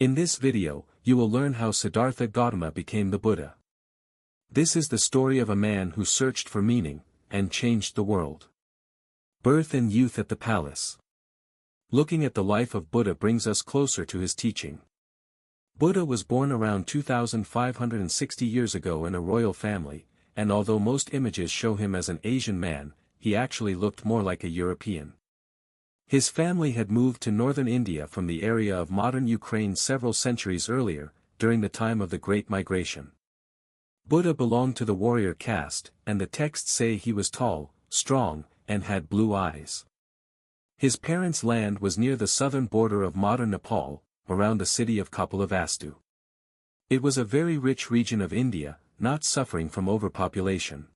In this video, you will learn how Siddhartha Gautama became the Buddha. This is the story of a man who searched for meaning, and changed the world. Birth and youth at the palace. Looking at the life of Buddha brings us closer to his teaching. Buddha was born around 2560 years ago in a royal family, and although most images show him as an Asian man, he actually looked more like a European. His family had moved to northern India from the area of modern Ukraine several centuries earlier, during the time of the Great Migration. Buddha belonged to the warrior caste, and the texts say he was tall, strong, and had blue eyes. His parents' land was near the southern border of modern Nepal, around the city of Kapilavastu. It was a very rich region of India, not suffering from overpopulation.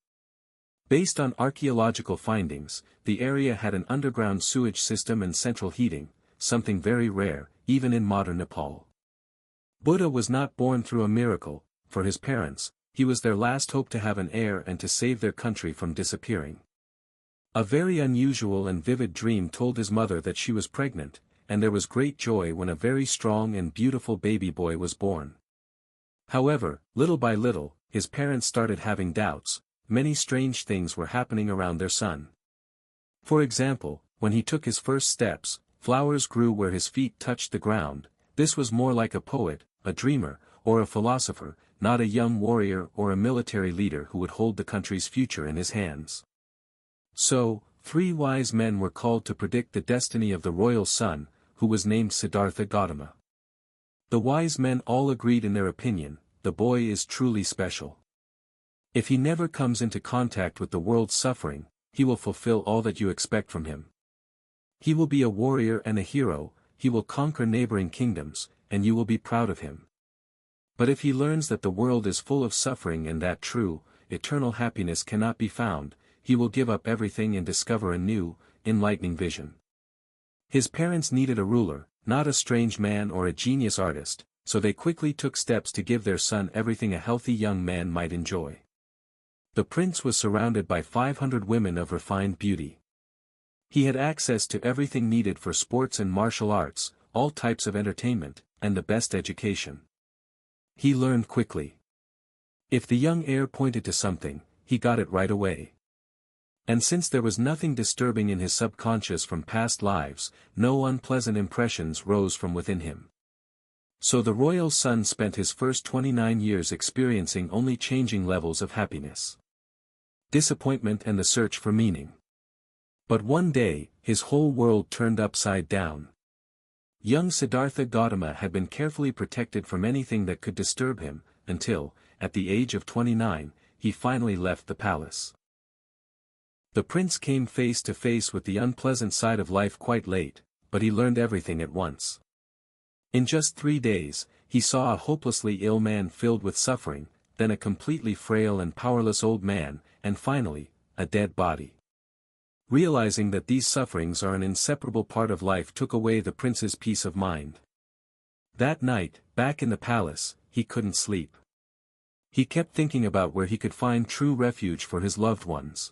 Based on archaeological findings, the area had an underground sewage system and central heating, something very rare, even in modern Nepal. Buddha was not born through a miracle. For his parents, he was their last hope to have an heir and to save their country from disappearing. A very unusual and vivid dream told his mother that she was pregnant, and there was great joy when a very strong and beautiful baby boy was born. However, little by little, his parents started having doubts. Many strange things were happening around their son. For example, when he took his first steps, flowers grew where his feet touched the ground. This was more like a poet, a dreamer, or a philosopher, not a young warrior or a military leader who would hold the country's future in his hands. So, 3 wise men were called to predict the destiny of the royal son, who was named Siddhartha Gautama. The wise men all agreed in their opinion: the boy is truly special. If he never comes into contact with the world's suffering, he will fulfill all that you expect from him. He will be a warrior and a hero, he will conquer neighboring kingdoms, and you will be proud of him. But if he learns that the world is full of suffering and that true, eternal happiness cannot be found, he will give up everything and discover a new, enlightening vision. His parents needed a ruler, not a strange man or a genius artist, so they quickly took steps to give their son everything a healthy young man might enjoy. The prince was surrounded by 500 women of refined beauty. He had access to everything needed for sports and martial arts, all types of entertainment, and the best education. He learned quickly. If the young heir pointed to something, he got it right away. And since there was nothing disturbing in his subconscious from past lives, no unpleasant impressions rose from within him. So the royal son spent his first 29 years experiencing only changing levels of happiness, disappointment and the search for meaning. But one day, his whole world turned upside down. Young Siddhartha Gautama had been carefully protected from anything that could disturb him, until, at the age of 29, he finally left the palace. The prince came face to face with the unpleasant side of life quite late, but he learned everything at once. In just 3 days, he saw a hopelessly ill man filled with suffering, then a completely frail and powerless old man, and finally, a dead body. Realizing that these sufferings are an inseparable part of life took away the prince's peace of mind. That night, back in the palace, he couldn't sleep. He kept thinking about where he could find true refuge for his loved ones.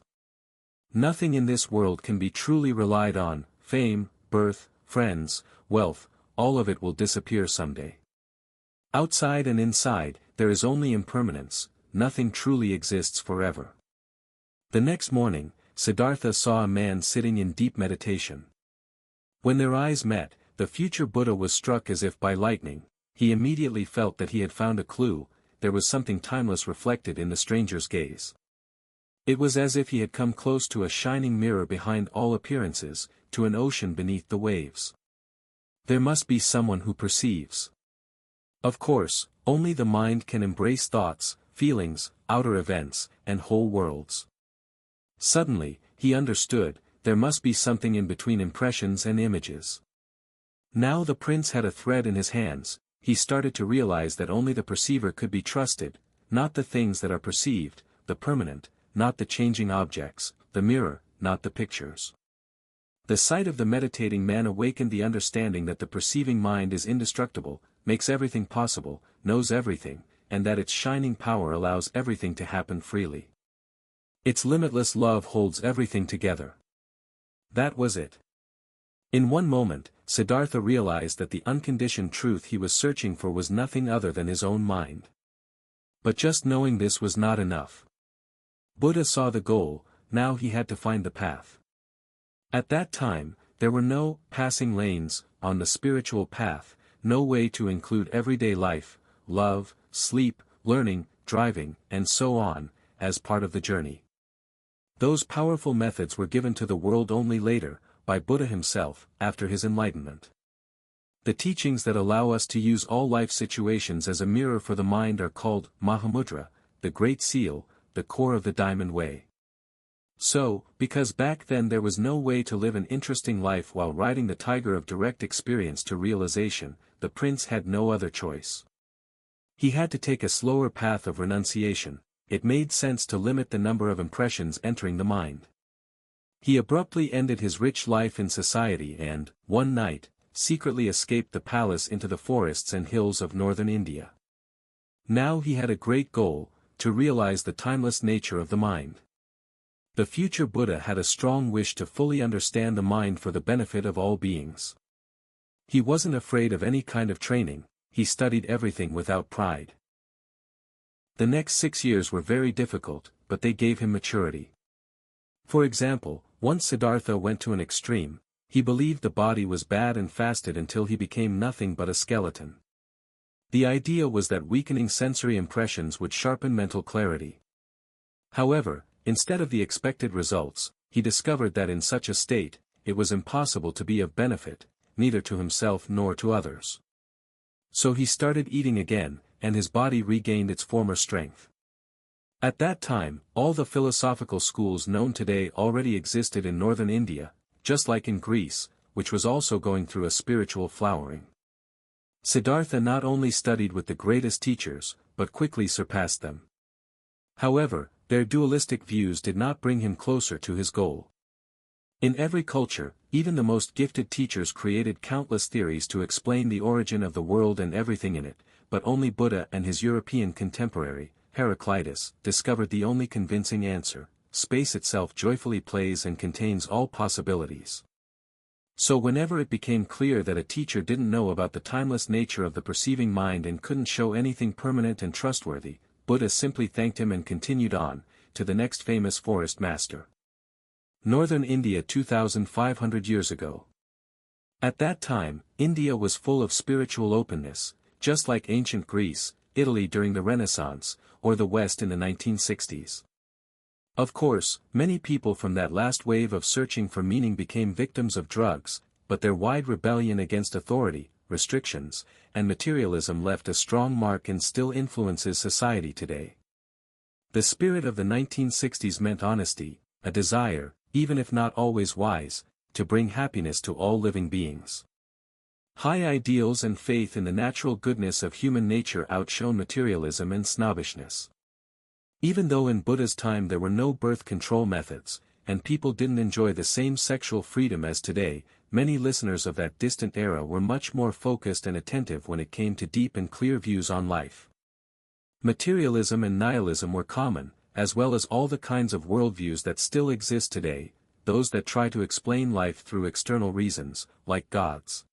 Nothing in this world can be truly relied on: fame, birth, friends, wealth, all of it will disappear someday. Outside and inside, there is only impermanence, nothing truly exists forever. The next morning, Siddhartha saw a man sitting in deep meditation. When their eyes met, the future Buddha was struck as if by lightning. He immediately felt that he had found a clue. There was something timeless reflected in the stranger's gaze. It was as if he had come close to a shining mirror behind all appearances, to an ocean beneath the waves. There must be someone who perceives. Of course, only the mind can embrace thoughts, feelings, outer events, and whole worlds. Suddenly, he understood, there must be something in between impressions and images. Now the prince had a thread in his hands. He started to realize that only the perceiver could be trusted, not the things that are perceived, the permanent, not the changing objects, the mirror, not the pictures. The sight of the meditating man awakened the understanding that the perceiving mind is indestructible, makes everything possible, knows everything, and that its shining power allows everything to happen freely. Its limitless love holds everything together. That was it. In one moment, Siddhartha realized that the unconditioned truth he was searching for was nothing other than his own mind. But just knowing this was not enough. Buddha saw the goal, now he had to find the path. At that time, there were no passing lanes on the spiritual path, no way to include everyday life, love, sleep, learning, driving, and so on, as part of the journey. Those powerful methods were given to the world only later, by Buddha himself, after his enlightenment. The teachings that allow us to use all life situations as a mirror for the mind are called Mahamudra, the Great Seal, the core of the Diamond Way. So, because back then there was no way to live an interesting life while riding the tiger of direct experience to realization, the prince had no other choice. He had to take a slower path of renunciation. It made sense to limit the number of impressions entering the mind. He abruptly ended his rich life in society and, one night, secretly escaped the palace into the forests and hills of northern India. Now he had a great goal, to realize the timeless nature of the mind. The future Buddha had a strong wish to fully understand the mind for the benefit of all beings. He wasn't afraid of any kind of training, he studied everything without pride. The next 6 years were very difficult, but they gave him maturity. For example, once Siddhartha went to an extreme, he believed the body was bad and fasted until he became nothing but a skeleton. The idea was that weakening sensory impressions would sharpen mental clarity. However, instead of the expected results, he discovered that in such a state, it was impossible to be of benefit, neither to himself nor to others. So he started eating again, and his body regained its former strength. At that time, all the philosophical schools known today already existed in northern India, just like in Greece, which was also going through a spiritual flowering. Siddhartha not only studied with the greatest teachers, but quickly surpassed them. However, their dualistic views did not bring him closer to his goal. In every culture, even the most gifted teachers created countless theories to explain the origin of the world and everything in it, but only Buddha and his European contemporary, Heraclitus, discovered the only convincing answer: space itself joyfully plays and contains all possibilities. So whenever it became clear that a teacher didn't know about the timeless nature of the perceiving mind and couldn't show anything permanent and trustworthy, Buddha simply thanked him and continued on, to the next famous forest master. Northern India 2,500 years ago. At that time, India was full of spiritual openness, just like ancient Greece, Italy during the Renaissance, or the West in the 1960s. Of course, many people from that last wave of searching for meaning became victims of drugs, but their wide rebellion against authority, restrictions, and materialism left a strong mark and still influences society today. The spirit of the 1960s meant honesty, a desire, even if not always wise, to bring happiness to all living beings. High ideals and faith in the natural goodness of human nature outshone materialism and snobbishness. Even though in Buddha's time there were no birth control methods, and people didn't enjoy the same sexual freedom as today, many listeners of that distant era were much more focused and attentive when it came to deep and clear views on life. Materialism and nihilism were common, as well as all the kinds of worldviews that still exist today, those that try to explain life through external reasons, like gods.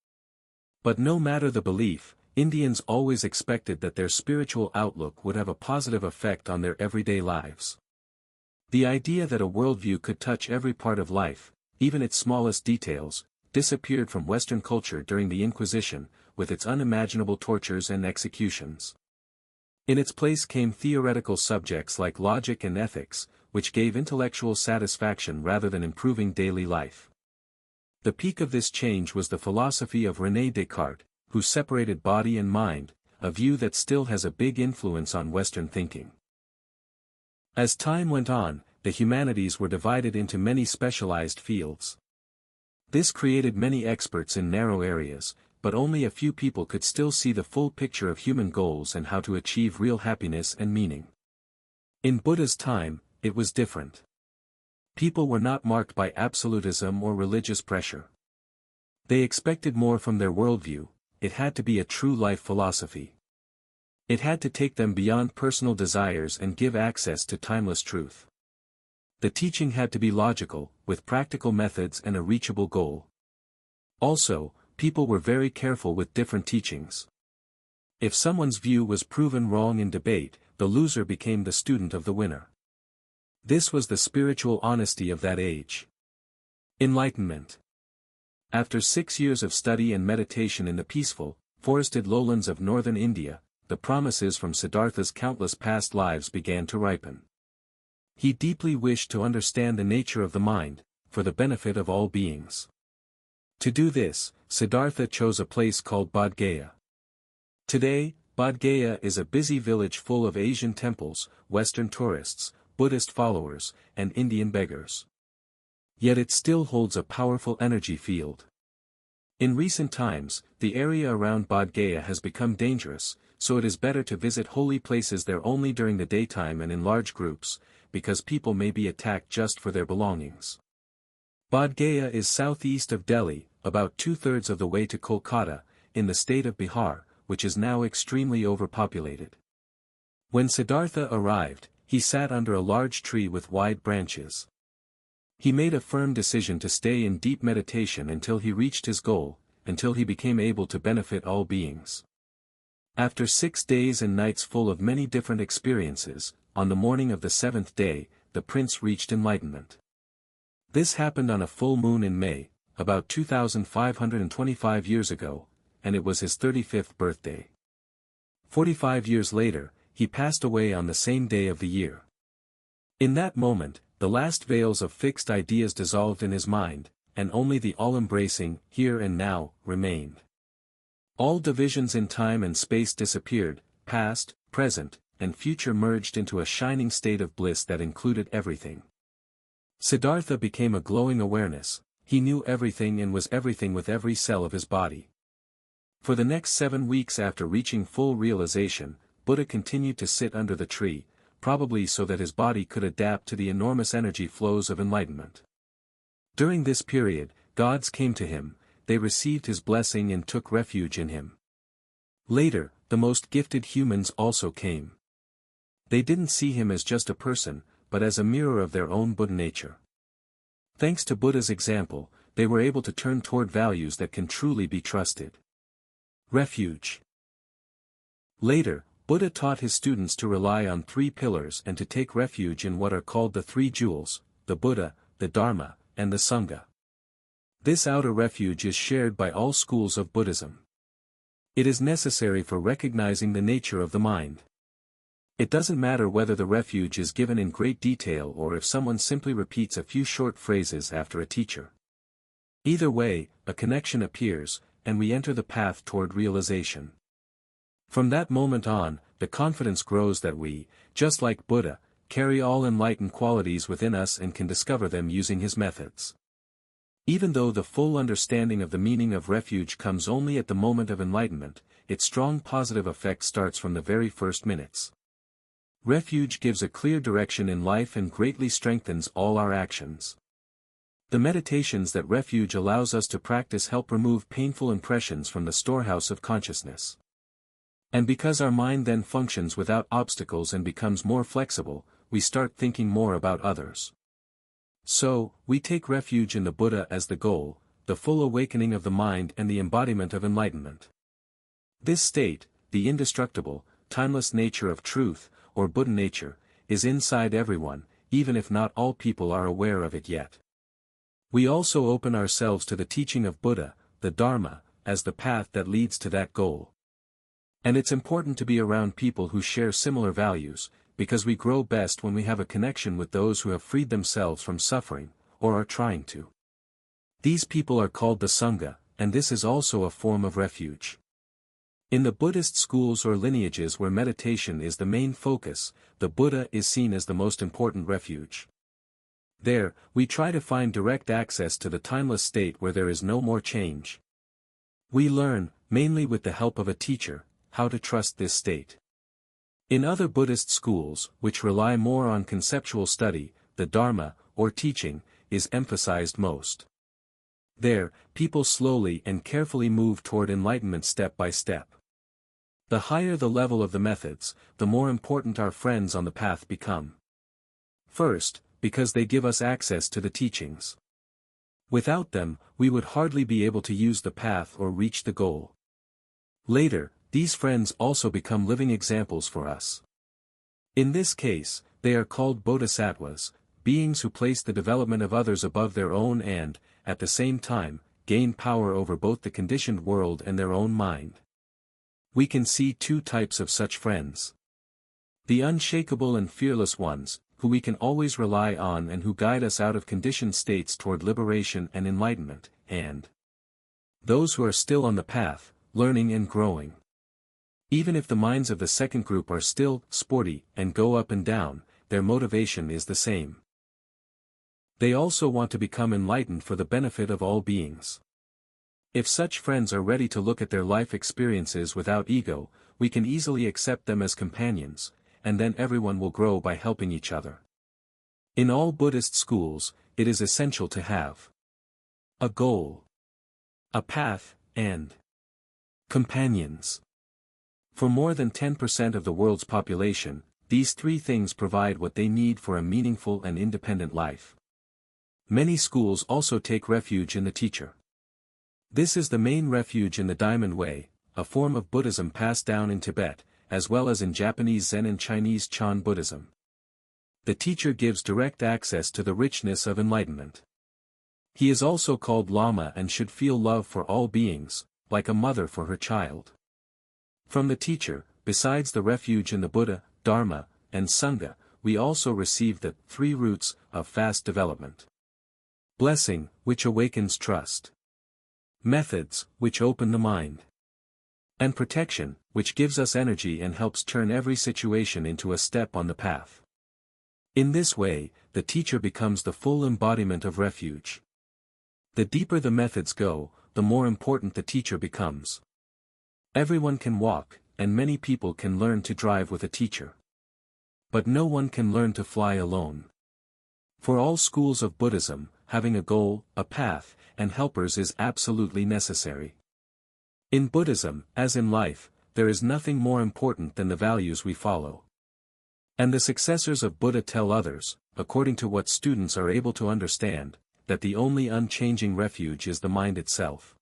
But no matter the belief, Indians always expected that their spiritual outlook would have a positive effect on their everyday lives. The idea that a worldview could touch every part of life, even its smallest details, disappeared from Western culture during the Inquisition, with its unimaginable tortures and executions. In its place came theoretical subjects like logic and ethics, which gave intellectual satisfaction rather than improving daily life. The peak of this change was the philosophy of René Descartes, who separated body and mind, a view that still has a big influence on Western thinking. As time went on, the humanities were divided into many specialized fields. This created many experts in narrow areas, but only a few people could still see the full picture of human goals and how to achieve real happiness and meaning. In Buddha's time, it was different. People were not marked by absolutism or religious pressure. They expected more from their worldview. It had to be a true life philosophy. It had to take them beyond personal desires and give access to timeless truth. The teaching had to be logical, with practical methods and a reachable goal. Also, people were very careful with different teachings. If someone's view was proven wrong in debate, the loser became the student of the winner. This was the spiritual honesty of that age. Enlightenment. After 6 years of study and meditation in the peaceful, forested lowlands of northern India, the promises from Siddhartha's countless past lives began to ripen. He deeply wished to understand the nature of the mind, for the benefit of all beings. To do this, Siddhartha chose a place called Bodh Gaya. Today, Bodh Gaya is a busy village full of Asian temples, Western tourists, Buddhist followers, and Indian beggars. Yet it still holds a powerful energy field. In recent times, the area around Bodh Gaya has become dangerous, so it is better to visit holy places there only during the daytime and in large groups, because people may be attacked just for their belongings. Bodh Gaya is southeast of Delhi, about 2/3 of the way to Kolkata, in the state of Bihar, which is now extremely overpopulated. When Siddhartha arrived, he sat under a large tree with wide branches. He made a firm decision to stay in deep meditation until he reached his goal, until he became able to benefit all beings. After 6 days and nights full of many different experiences, on the morning of the 7th day, the prince reached enlightenment. This happened on a full moon in May, about 2,525 years ago, and it was his 35th birthday. 45 years later, he passed away on the same day of the year. In that moment, the last veils of fixed ideas dissolved in his mind, and only the all-embracing, here and now, remained. All divisions in time and space disappeared, past, present, and future merged into a shining state of bliss that included everything. Siddhartha became a glowing awareness, he knew everything and was everything with every cell of his body. For the next 7 weeks after reaching full realization, Buddha continued to sit under the tree, probably so that his body could adapt to the enormous energy flows of enlightenment. During this period, gods came to him, they received his blessing and took refuge in him. Later, the most gifted humans also came. They didn't see him as just a person, but as a mirror of their own Buddha nature. Thanks to Buddha's example, they were able to turn toward values that can truly be trusted. Refuge. Later, Buddha taught his students to rely on 3 pillars and to take refuge in what are called the 3 jewels, the Buddha, the Dharma, and the Sangha. This outer refuge is shared by all schools of Buddhism. It is necessary for recognizing the nature of the mind. It doesn't matter whether the refuge is given in great detail or if someone simply repeats a few short phrases after a teacher. Either way, a connection appears, and we enter the path toward realization. From that moment on, the confidence grows that we, just like Buddha, carry all enlightened qualities within us and can discover them using his methods. Even though the full understanding of the meaning of refuge comes only at the moment of enlightenment, its strong positive effect starts from the very first minutes. Refuge gives a clear direction in life and greatly strengthens all our actions. The meditations that refuge allows us to practice help remove painful impressions from the storehouse of consciousness. And because our mind then functions without obstacles and becomes more flexible, we start thinking more about others. So, we take refuge in the Buddha as the goal, the full awakening of the mind and the embodiment of enlightenment. This state, the indestructible, timeless nature of truth, or Buddha nature, is inside everyone, even if not all people are aware of it yet. We also open ourselves to the teaching of Buddha, the Dharma, as the path that leads to that goal. And it's important to be around people who share similar values, because we grow best when we have a connection with those who have freed themselves from suffering, or are trying to. These people are called the Sangha, and this is also a form of refuge. In the Buddhist schools or lineages where meditation is the main focus, the Buddha is seen as the most important refuge. There, we try to find direct access to the timeless state where there is no more change. We learn, mainly with the help of a teacher, how to trust this state. In other Buddhist schools, which rely more on conceptual study, the Dharma, or teaching, is emphasized most. There, people slowly and carefully move toward enlightenment step by step. The higher the level of the methods, the more important our friends on the path become. First, because they give us access to the teachings. Without them, we would hardly be able to use the path or reach the goal. Later, these friends also become living examples for us. In this case, they are called bodhisattvas, beings who place the development of others above their own and, at the same time, gain power over both the conditioned world and their own mind. We can see two types of such friends. The unshakable and fearless ones, who we can always rely on and who guide us out of conditioned states toward liberation and enlightenment, and those who are still on the path, learning and growing. Even if the minds of the second group are still sporty and go up and down, their motivation is the same. They also want to become enlightened for the benefit of all beings. If such friends are ready to look at their life experiences without ego, we can easily accept them as companions, and then everyone will grow by helping each other. In all Buddhist schools, it is essential to have a goal, a path, and companions. For more than 10% of the world's population, these three things provide what they need for a meaningful and independent life. Many schools also take refuge in the teacher. This is the main refuge in the Diamond Way, a form of Buddhism passed down in Tibet, as well as in Japanese Zen and Chinese Chan Buddhism. The teacher gives direct access to the richness of enlightenment. He is also called Lama and should feel love for all beings, like a mother for her child. From the teacher, besides the refuge in the Buddha, Dharma, and Sangha, we also receive the three roots of fast development. Blessing, which awakens trust. Methods, which open the mind. And protection, which gives us energy and helps turn every situation into a step on the path. In this way, the teacher becomes the full embodiment of refuge. The deeper the methods go, the more important the teacher becomes. Everyone can walk, and many people can learn to drive with a teacher. But no one can learn to fly alone. For all schools of Buddhism, having a goal, a path, and helpers is absolutely necessary. In Buddhism, as in life, there is nothing more important than the values we follow. And the successors of Buddha tell others, according to what students are able to understand, that the only unchanging refuge is the mind itself.